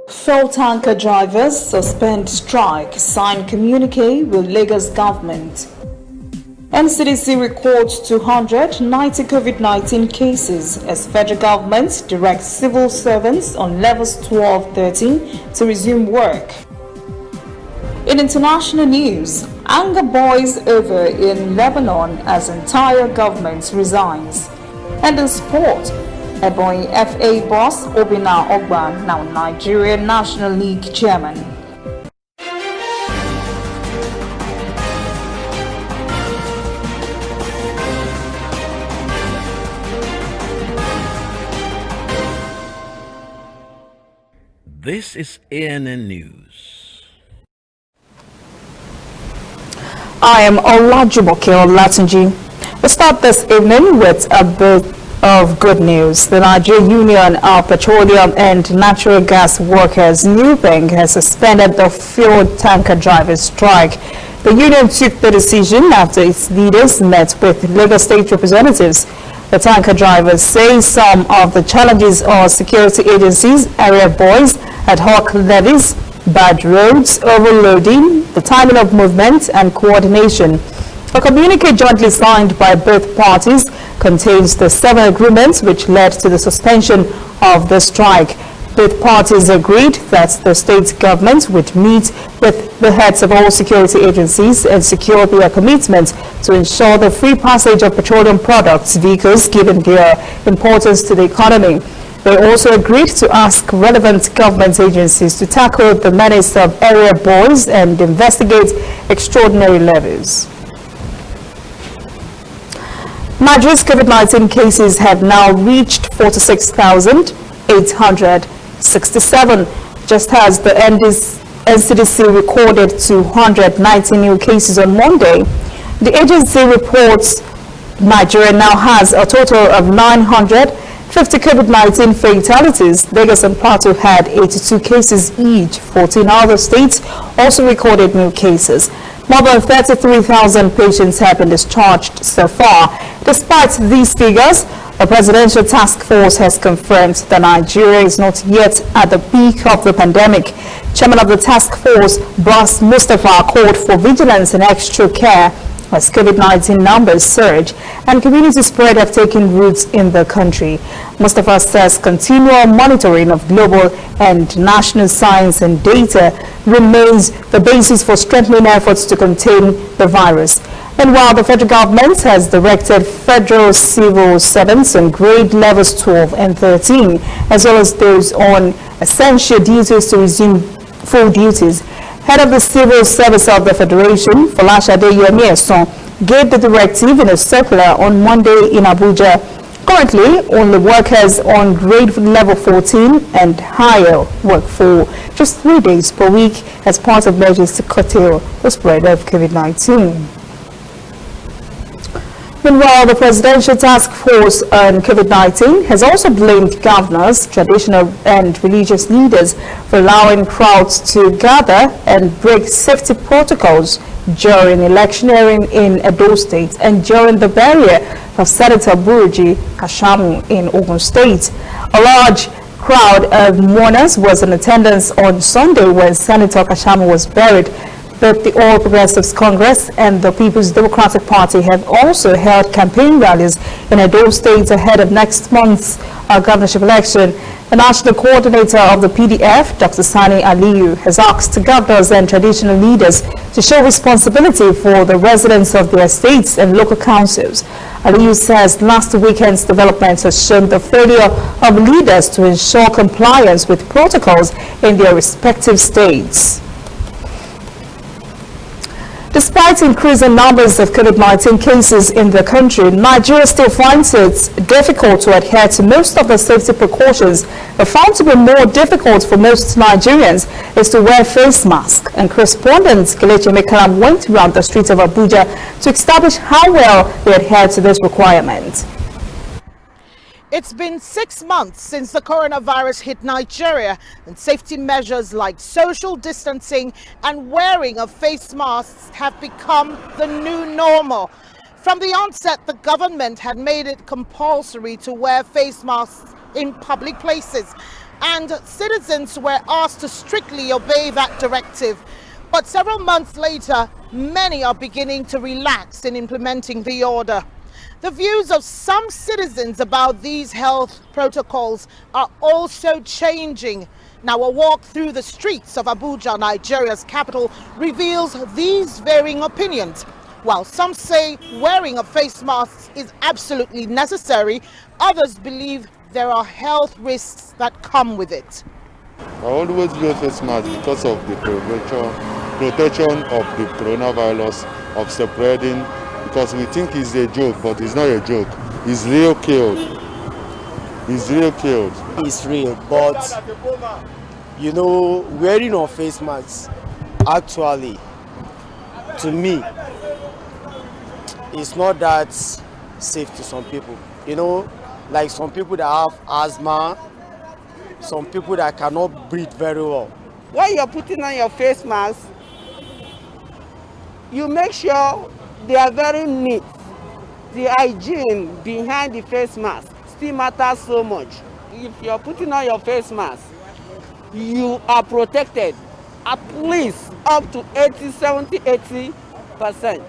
Fuel tanker drivers suspend strike, sign communique with Lagos government. NCDC records 290 COVID-19 cases as federal government directs civil servants on levels 12-13 to resume work. In international news, anger boils over in Lebanon as entire government resigns. And in sport, Ebonyi FA boss Obinna Ogba, now Nigerian National League chairman. This is ANN News. I am Olajumoke Olatunji. We start this evening with a bit of good news. The Nigerian Union of Petroleum and Natural Gas Workers, NUPENG, has suspended the fuel tanker drivers' strike. The union took the decision after its leaders met with Lagos State representatives. The tanker drivers say some of the challenges are security agencies, area boys, ad hoc levies, bad roads, overloading, the timing of movement and coordination. A communique jointly signed by both parties contains the 7 agreements which led to the suspension of the strike. Both parties agreed that the state government would meet with the heads of all security agencies and secure their commitment to ensure the free passage of petroleum products vehicles given their importance to the economy. They also agreed to ask relevant government agencies to tackle the menace of area boys and investigate extraordinary levies. Nigeria's COVID-19 cases have now reached 46,867, just as the NCDC recorded 290 new cases on Monday. The agency reports Nigeria now has a total of 950 COVID-19 fatalities. Lagos and Plateau had 82 cases each. 14 other states also recorded new cases. More than 33,000 patients have been discharged so far. Despite these figures, a presidential task force has confirmed that Nigeria is not yet at the peak of the pandemic. Chairman of the task force, Bras Mustafa, called for vigilance and extra care as COVID-19 numbers surge and community spread have taken roots in the country. Mustafa says continual monitoring of global and national science and data remains the basis for strengthening efforts to contain the virus. And while the federal government has directed federal civil servants on grade levels 12 and 13, as well as those on essential duties to resume full duties, Head of the Civil Service of the Federation, Folashade Yemieson, gave the directive in a circular on Monday in Abuja. Currently, only workers on grade level 14 and higher work for just 3 days per week as part of measures to curtail the spread of COVID-19. Meanwhile, the Presidential Task Force on COVID-19 has also blamed governors, traditional and religious leaders for allowing crowds to gather and break safety protocols during electioneering in Edo State and during the burial of Senator Buruji Kashamu in Ogun State. A large crowd of mourners was in attendance on Sunday when Senator Kashamu was buried. Both the All Progressives Congress and the People's Democratic Party have also held campaign rallies in Edo State ahead of next month's governorship election. The national coordinator of the PDF, Dr. Sani Aliyu, has asked governors and traditional leaders to show responsibility for the residents of their states and local councils. Aliyu says last weekend's developments has shown the failure of leaders to ensure compliance with protocols in their respective states. Despite increasing numbers of COVID-19 cases in the country, Nigeria still finds it difficult to adhere to most of the safety precautions. But found to be more difficult for most Nigerians is to wear face masks. And correspondent Kelechi Mekalam went around the streets of Abuja to establish how well they adhere to this requirement. It's been 6 months since the coronavirus hit Nigeria, and safety measures like social distancing and wearing of face masks have become the new normal. From the onset, the government had made it compulsory to wear face masks in public places. and citizens were asked to strictly obey that directive. But several months later, many are beginning to relax in implementing the order. The views of some citizens about these health protocols are also changing. Now, a walk through the streets of Abuja, Nigeria's capital, reveals these varying opinions. While some say wearing of face masks is absolutely necessary, others believe there are health risks that come with it. I always wear face mask because of the protection of the coronavirus, of spreading, because we think it's a joke, but it's not a joke. It's real killed. It's real killed. It's real, but you know, wearing of face masks actually, to me, it's not that safe to some people. You know, like some people that have asthma, some people that cannot breathe very well. When you're putting on your face mask, you make sure they are very neat. The hygiene behind the face mask still matters so much. If you're putting on your face mask, you are protected at least up to 80%.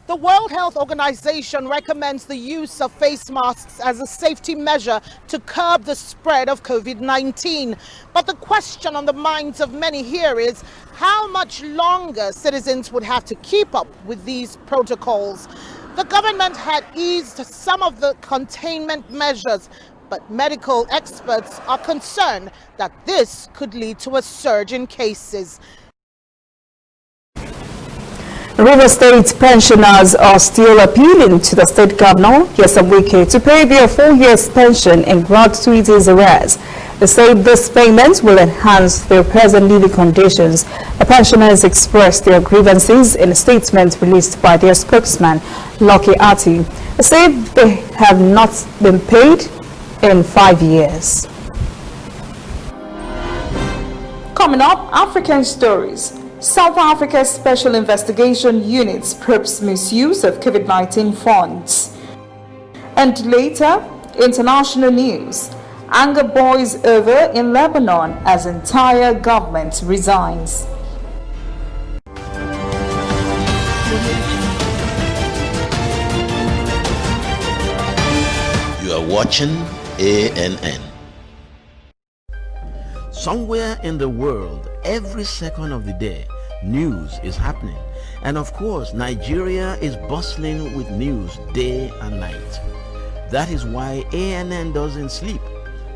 The World Health Organization recommends the use of face masks as a safety measure to curb the spread of COVID-19. But the question on the minds of many here is how much longer citizens would have to keep up with these protocols. The government had eased some of the containment measures, but medical experts are concerned that this could lead to a surge in cases. River State pensioners are still appealing to the state governor, Nyesom Wike, to pay their 4 years pension in gratuities arrears. They say this payment will enhance their present living conditions. The pensioners expressed their grievances in a statement released by their spokesman, Lucky Ati. They say they have not been paid in 5 years. Coming up, African stories. South Africa's Special Investigation Unit probes misuse of COVID-19 funds. And later, international news. Anger boils over in Lebanon as entire government resigns. You are watching ANN. Somewhere in the world, every second of the day, news is happening. And of course, Nigeria is bustling with news day and night. That is why ANN doesn't sleep.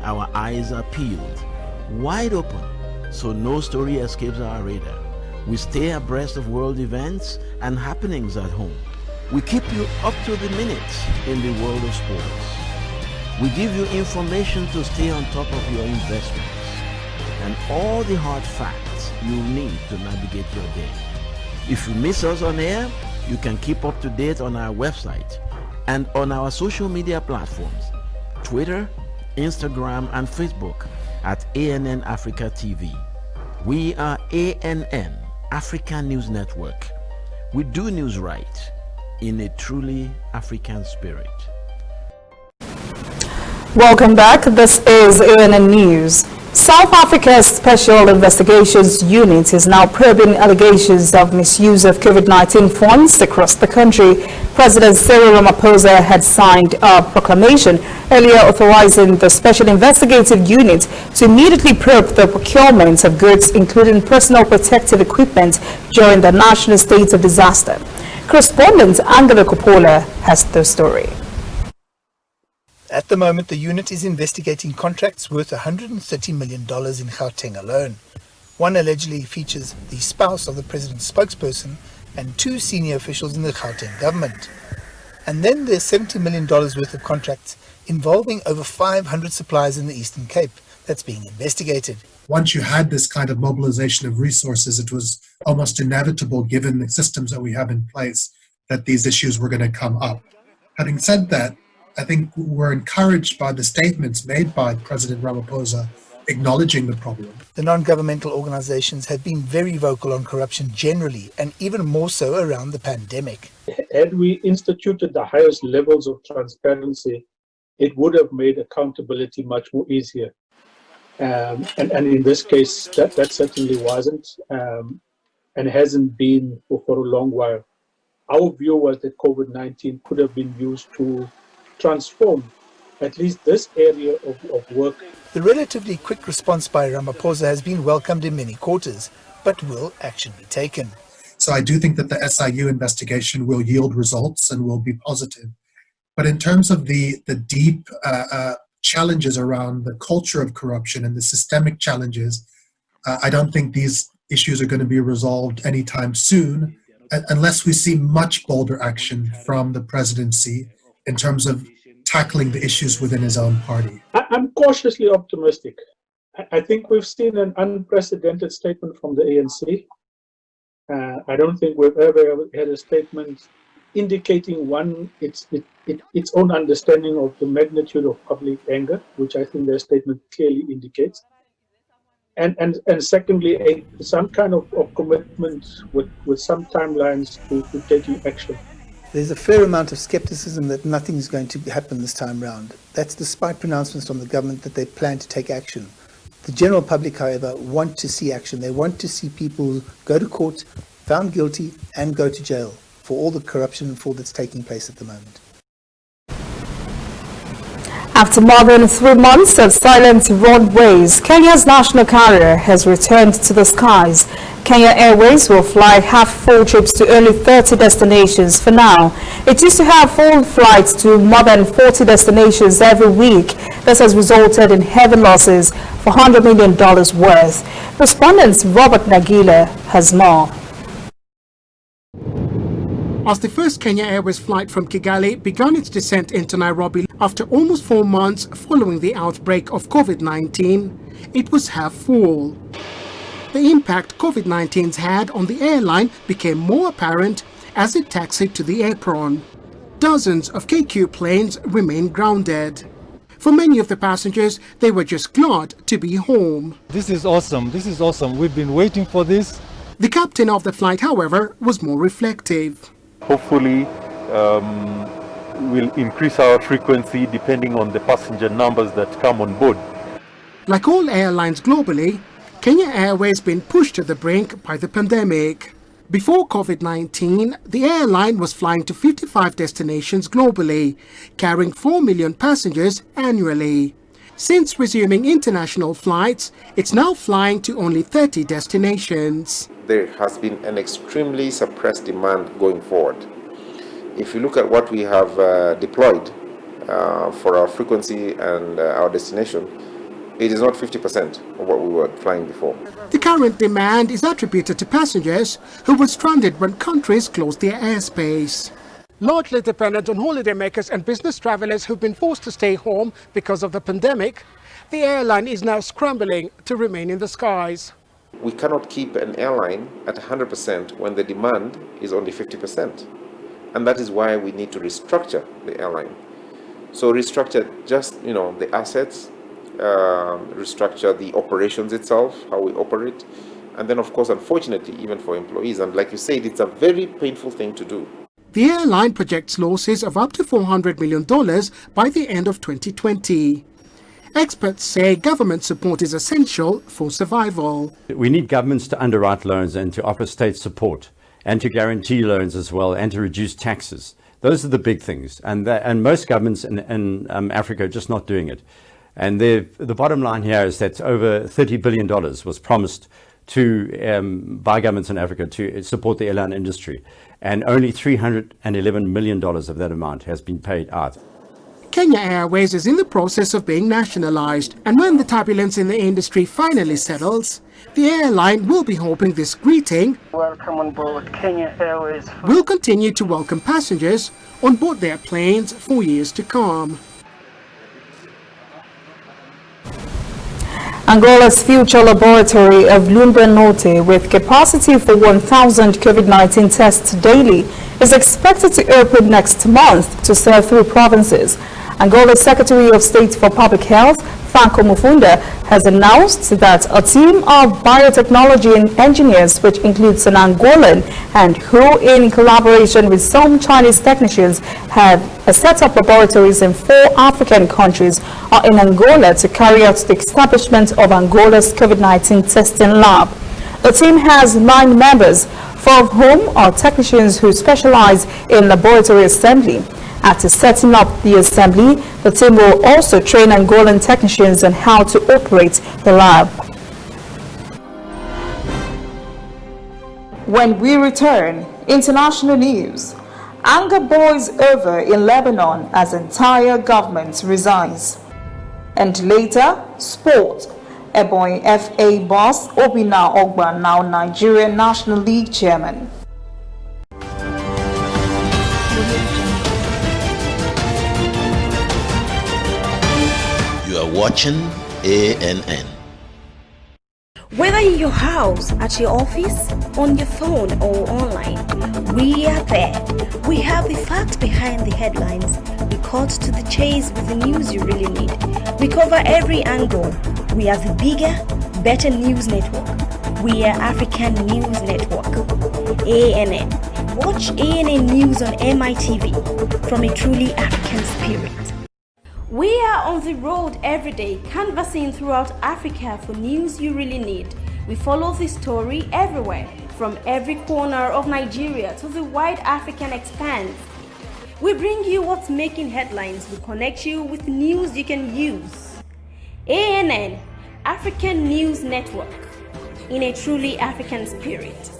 Our eyes are peeled, wide open, so no story escapes our radar. We stay abreast of world events and happenings at home. We keep you up to the minute in the world of sports. We give you information to stay on top of your investments and all the hard facts you need to navigate your day. If you miss us on air, you can keep up to date on our website and on our social media platforms, Twitter, Instagram, and Facebook at ANN Africa TV. We are ANN, African News Network. We do news right in a truly African spirit. Welcome back. This is ANN News. South Africa's Special Investigations Unit is now probing allegations of misuse of COVID-19 funds across the country. President Cyril Ramaphosa had signed a proclamation earlier authorizing the Special Investigative Unit to immediately probe the procurement of goods, including personal protective equipment, during the national state of disaster. Correspondent Angela Coppola has the story. At the moment, the unit is investigating contracts worth $130 million in Gauteng alone. One allegedly features the spouse of the president's spokesperson and 2 senior officials in the Gauteng government. And then there's $70 million worth of contracts involving over 500 suppliers in the Eastern Cape that's being investigated. Once you had this kind of mobilization of resources, it was almost inevitable, given the systems that we have in place, that these issues were going to come up. Having said that, I think we're encouraged by the statements made by President Ramaphosa acknowledging the problem. The non-governmental organizations have been very vocal on corruption generally, and even more so around the pandemic. Had we instituted the highest levels of transparency, it would have made accountability much more easier. And in this case, that certainly wasn't and hasn't been for a long while. Our view was that COVID-19 could have been used to transform at least this area of work. The relatively quick response by Ramaphosa has been welcomed in many quarters, but will action be taken? So I do think that the SIU investigation will yield results and will be positive. But in terms of the deep challenges around the culture of corruption and the systemic challenges, I don't think these issues are going to be resolved anytime soon, unless we see much bolder action from the presidency in terms of tackling the issues within his own party. I'm cautiously optimistic. I think we've seen an unprecedented statement from the ANC. I don't think we've ever had a statement indicating its own understanding of the magnitude of public anger, which I think their statement clearly indicates. And secondly, some kind of commitment with some timelines to taking action. There's a fair amount of skepticism that nothing is going to happen this time round. That's despite pronouncements from the government that they plan to take action. The general public, however, want to see action. They want to see people go to court, found guilty, and go to jail for all the corruption and fraud that's taking place at the moment. After more than 3 months of silent roadways, Kenya's national carrier has returned to the skies. Kenya Airways will fly half-full trips to only 30 destinations for now. It used to have full flights to more than 40 destinations every week. This has resulted in heavy losses for $100 million worth. Respondent Robert Nagila has more. As the first Kenya Airways flight from Kigali began its descent into Nairobi after almost 4 months following the outbreak of COVID-19, it was half full. The impact COVID-19's had on the airline became more apparent as it taxied to the apron. Dozens of KQ planes remained grounded. For many of the passengers, they were just glad to be home. This is awesome. This is awesome. We've been waiting for this. The captain of the flight, however, was more reflective. Hopefully, we'll increase our frequency depending on the passenger numbers that come on board. Like all airlines globally, Kenya Airways been pushed to the brink by the pandemic. Before COVID-19, the airline was flying to 55 destinations globally, carrying 4 million passengers annually. Since resuming international flights, it's now flying to only 30 destinations. There has been an extremely suppressed demand going forward. If you look at what we have deployed for our frequency and our destination, it is not 50% of what we were flying before. The current demand is attributed to passengers who were stranded when countries closed their airspace. Largely dependent on holidaymakers and business travelers who've been forced to stay home because of the pandemic, the airline is now scrambling to remain in the skies. We cannot keep an airline at 100% when the demand is only 50%. And that is why we need to restructure the airline. So restructure just, the assets, restructure the operations itself, how we operate. And then, of course, unfortunately, even for employees, and like you said, it's a very painful thing to do. The airline projects losses of up to $400 million by the end of 2020. Experts say government support is essential for survival. We need governments to underwrite loans and to offer state support and to guarantee loans as well and to reduce taxes. Those are the big things. And most governments in Africa are just not doing it. And the bottom line here is that over $30 billion was promised by governments in Africa to support the airline industry. And only $311 million of that amount has been paid out. Kenya Airways is in the process of being nationalized, and when the turbulence in the industry finally settles, the airline will be hoping this greeting "Welcome on board Kenya Airways" will continue to welcome passengers on board their planes for years to come. Angola's future laboratory of Lumba Norte, with capacity for 1,000 COVID-19 tests daily, is expected to open next month to serve 3 provinces. Angola's Secretary of State for Public Health, Franco Mufunda, has announced that a team of biotechnology engineers, which includes an Angolan and who, in collaboration with some Chinese technicians, have set up laboratories in 4 African countries, are in Angola to carry out the establishment of Angola's COVID-19 testing lab. The team has 9 members, 4 of whom are technicians who specialize in laboratory assembly. After setting up the assembly, the team will also train Angolan technicians on how to operate the lab. When we return, international news. Anger boils over in Lebanon as entire government resigns. And later, sport. Ebonyi FA boss Obinna Ogba, now Nigerian National League chairman. You are watching ANN. Whether in your house, at your office, on your phone or online, we are there. We have the facts behind the headlines. We cut to the chase with the news you really need. We cover every angle. We are the bigger, better news network. We are African News Network. ANN. Watch ANN News on MITV from a truly African spirit. We are on the road every day, canvassing throughout Africa for news you really need. We follow the story everywhere, from every corner of Nigeria to the wide African expanse. We bring you what's making headlines. We connect you with news you can use. ANN, African News Network, in a truly African spirit.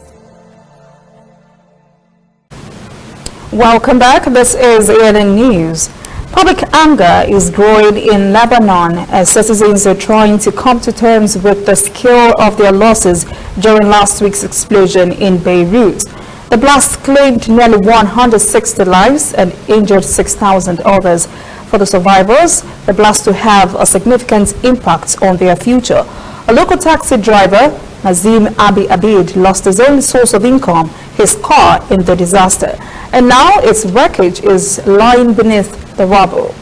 Welcome back. This is ANN News. Public anger is growing in Lebanon as citizens are trying to come to terms with the scale of their losses during last week's explosion in Beirut. The blast claimed nearly 160 lives and injured 6,000 others. For the survivors, the blast will have a significant impact on their future. A local taxi driver, Nazim Abi Abid, lost his only source of income, his car, in the disaster. And now its wreckage is lying beneath the rubble.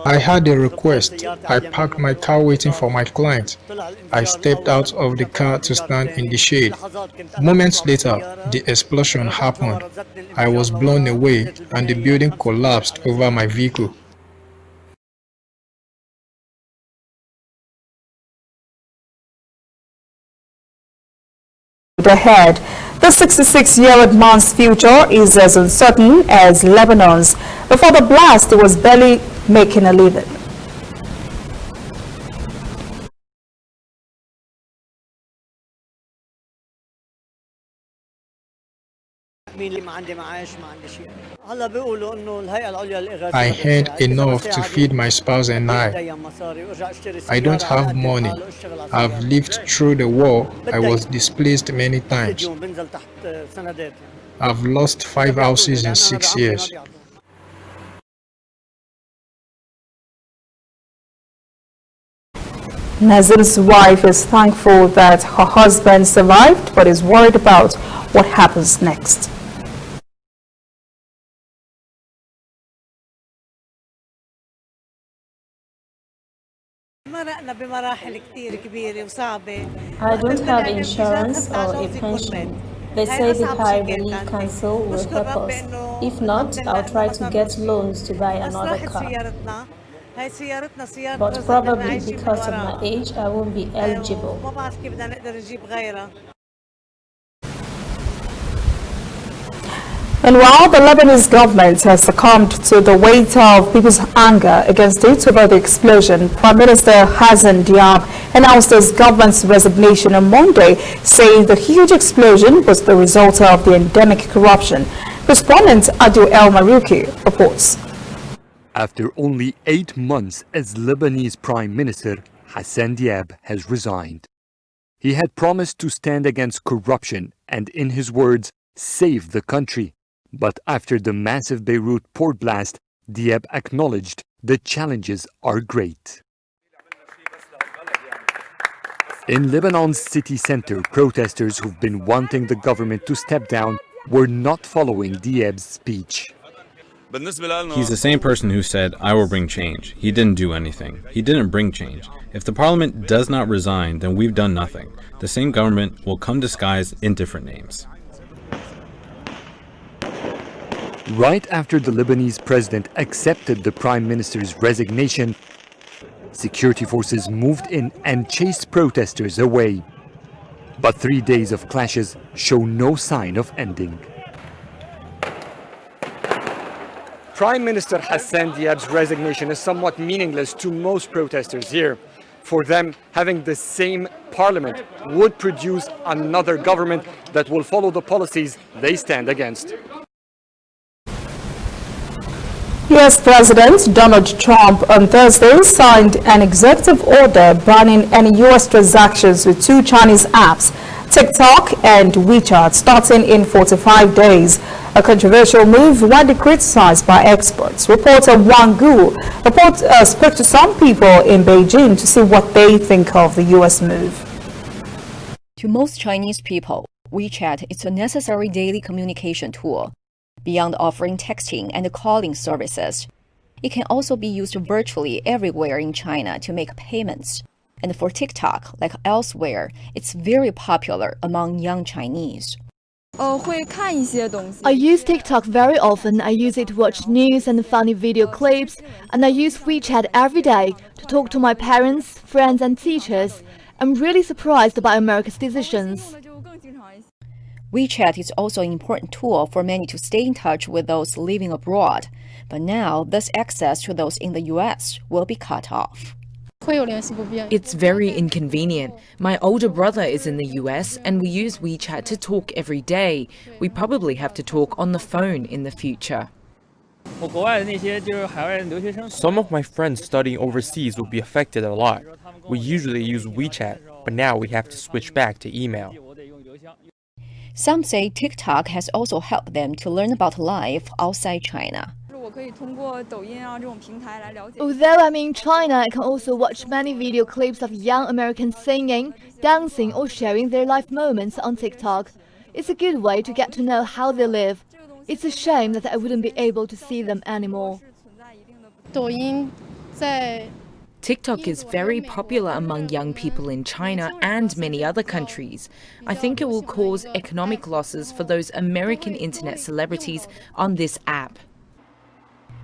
I had a request. I parked my car waiting for my client. I stepped out of the car to stand in the shade. Moments later, the explosion happened. I was blown away and the building collapsed over my vehicle. Ahead, the 66-year-old man's future is as uncertain as Lebanon's. Before the blast, he was barely making a living. I had enough to feed my spouse and I don't have money. I've lived through the war. I was displaced many times. I've lost 5 houses in 6 years. Nazim's wife is thankful that her husband survived, but is worried about what happens next. I don't have insurance or a pension. They say the High Relief Council will help us. If not, I'll try to get loans to buy another car. But probably because of my age, I won't be eligible. And while the Lebanese government has succumbed to the weight of people's anger against it over the explosion, Prime Minister Hassan Diab announced his government's resignation on Monday, saying the huge explosion was the result of the endemic corruption. Respondent Adil El Marouki reports. After only 8 months as Lebanese Prime Minister, Hassan Diab has resigned. He had promised to stand against corruption and, in his words, save the country. But after the massive Beirut port blast, Diab acknowledged The challenges are great. In Lebanon's city center, protesters who've been wanting the government to step down were not following Dieb's speech. He's the same person who said, "I will bring change." He didn't do anything. He didn't bring change. If the parliament does not resign, then we've done nothing. The same government will come disguised in different names. Right after the Lebanese president accepted the prime minister's resignation, security forces moved in and chased protesters away. But 3 days of clashes show no sign of ending. Prime Minister Hassan Diab's resignation is somewhat meaningless to most protesters here. For them, having the same parliament would produce another government that will follow the policies they stand against. US President Donald Trump on Thursday signed an executive order banning any US transactions with two Chinese apps, TikTok and WeChat, starting in 45 days. A controversial move widely criticized by experts. Reporter Wang Gu spoke to some people in Beijing to see what they think of the US move. To most Chinese people, WeChat is a necessary daily communication tool. Beyond offering texting and calling services, it can also be used virtually everywhere in China to make payments. And for TikTok, like elsewhere, it's very popular among young Chinese. I use TikTok very often. I use it to watch news and funny video clips, and I use WeChat every day to talk to my parents, friends and teachers. I'm really surprised by America's decisions. WeChat is also an important tool for many to stay in touch with those living abroad, but now this access to those in the US will be cut off. It's very inconvenient. My older brother is in the US and we use WeChat to talk every day. We probably have to talk on the phone in the future. Some of my friends studying overseas will be affected a lot. We usually use WeChat, but now we have to switch back to email. Some say TikTok has also helped them to learn about life outside China. Although I'm in China, I can also watch many video clips of young Americans singing, dancing or sharing their life moments on TikTok. It's a good way to get to know how they live. It's a shame that I wouldn't be able to see them anymore. TikTok is very popular among young people in China and many other countries. I think it will cause economic losses for those American internet celebrities on this app.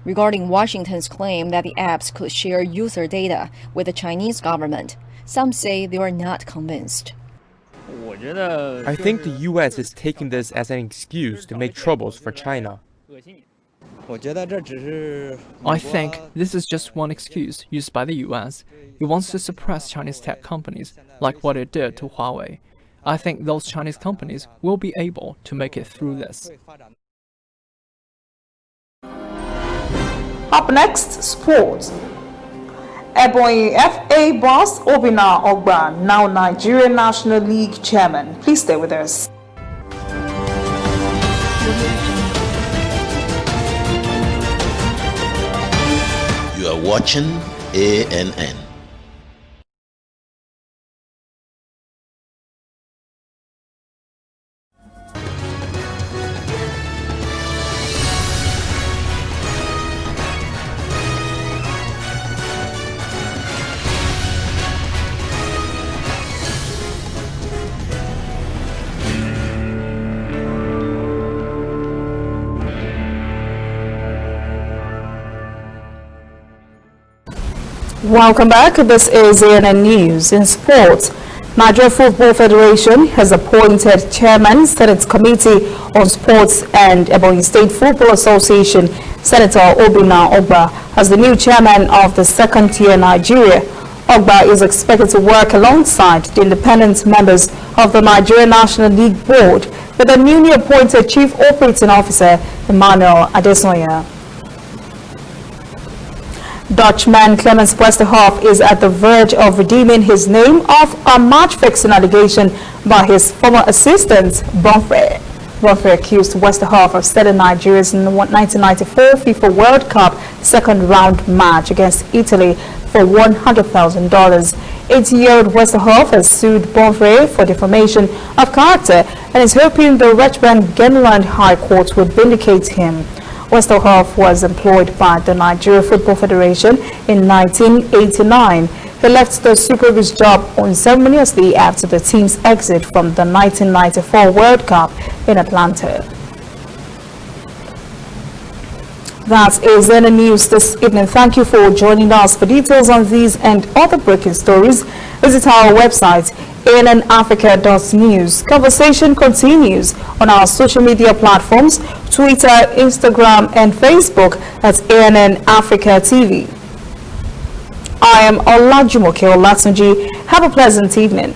Regarding Washington's claim that the apps could share user data with the Chinese government, some say they are not convinced. I think the US is taking this as an excuse to make troubles for China. I think this is just one excuse used by the US. It wants to suppress Chinese tech companies, like what it did to Huawei. I think those Chinese companies will be able to make it through this. Up next, sports. Ebonyi FA boss Obina Ogba, now Nigerian National League chairman. Please stay with us. You are watching ANN. Welcome back. This is ANN News. In sports, Nigeria Football Federation has appointed chairman, Senate Committee on Sports and Ebonyi State Football Association, Senator Obina Ogba, as the new chairman of the second-tier Nigeria. Ogba is expected to work alongside the independent members of the Nigeria National League Board with the newly appointed Chief Operating Officer, Emmanuel Adesonya. Dutchman Clemens Westerhoff is at the verge of redeeming his name of a match-fixing allegation by his former assistant, Bonfre. Bonfrey accused Westerhoff of setting Nigeria's 1994 FIFA World Cup second round match against Italy for $100,000. 80-year-old Westerhoff has sued Bonfrey for defamation of character and is hoping the Richmond-Glenland High Court would vindicate him. Westerhoff was employed by the Nigeria Football Federation in 1989. He left the Super Eagles job unceremoniously after the team's exit from the 1994 World Cup in Atlanta. That is in the news this evening. Thank you for joining us. For details on these and other breaking stories, visit our website, annafrica.news. Conversation continues on our social media platforms, Twitter, Instagram, and Facebook at ANN Africa TV. I am Olajumoke Olatunji. Have a pleasant evening.